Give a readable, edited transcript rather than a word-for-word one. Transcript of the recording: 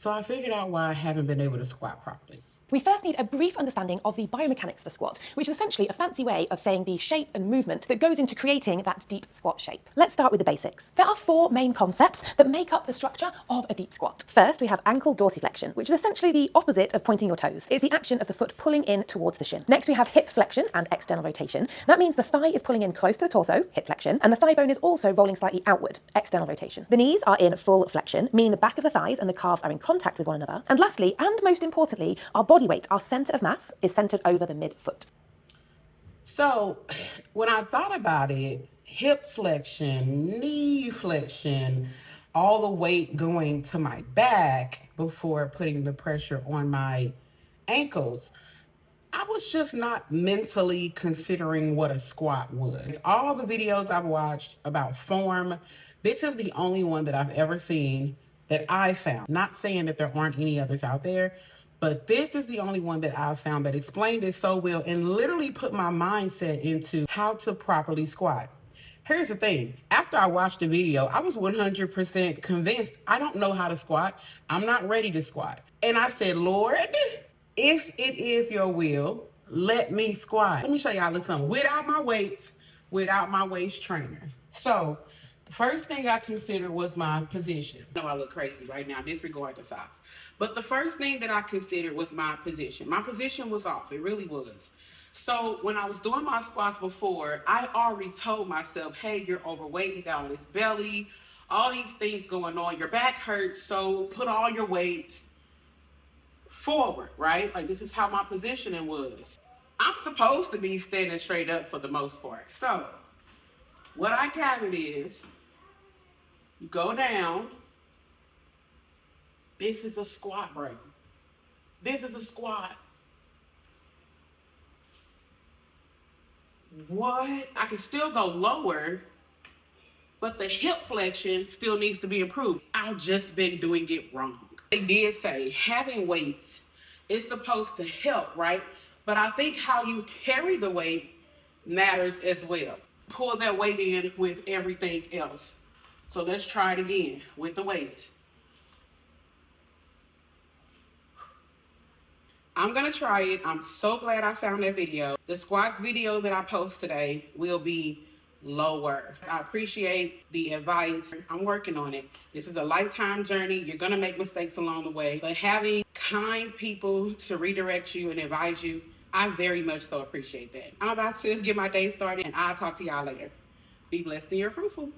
So I figured out why I haven't been able to squat properly. We first need a brief understanding of the biomechanics for squat, which is essentially a fancy way of saying the shape and movement that goes into creating that deep squat shape. Let's start with the basics. There are 4 main concepts that make up the structure of a deep squat. First, we have ankle dorsiflexion, which is essentially the opposite of pointing your toes. It's the action of the foot pulling in towards the shin. Next, we have hip flexion and external rotation. That means the thigh is pulling in close to the torso, hip flexion, and the thigh bone is also rolling slightly outward, external rotation. The knees are in full flexion, meaning the back of the thighs and the calves are in contact with one another. And lastly, and most importantly, our body weight, our center of mass, is centered over the midfoot. So when I thought about it, hip flexion, knee flexion, all the weight going to my back before putting the pressure on my ankles, I was just not mentally considering what a squat was. All the videos I've watched about form, this is the only one that I've ever seen that I found. Not saying that there aren't any others out there, but this is the only one that I've found that explained it so well and literally put my mindset into how to properly squat. Here's the thing. After I watched the video, I was 100% convinced I don't know how to squat. I'm not ready to squat. And I said, Lord, if it is your will, let me squat. Let me show y'all a little something. Without my weights, without my waist trainer. So the first thing I considered was my position. I know I look crazy right now, disregard the socks. But the first thing that I considered was my position. My position was off. It really was. So when I was doing my squats before, I already told myself, hey, you're overweight, you got all this belly, all these things going on. Your back hurts, so put all your weight forward, right? Like this is how my positioning was. I'm supposed to be standing straight up for the most part. So what I gathered is you go down. This is a squat, bro. This is a squat. What? I can still go lower, but the hip flexion still needs to be improved. I've just been doing it wrong. They did say having weights is supposed to help, right? But I think how you carry the weight matters as well. Pull that weight in with everything else. So let's try it again with the weights. I'm gonna try it. I'm so glad I found that video. The squats video that I post today will be lower. I appreciate the advice. I'm working on it. This is a lifetime journey. You're gonna make mistakes along the way, but having kind people to redirect you and advise you, I very much so appreciate that. I'm about to get my day started and I'll talk to y'all later. Be blessed and you're fruitful.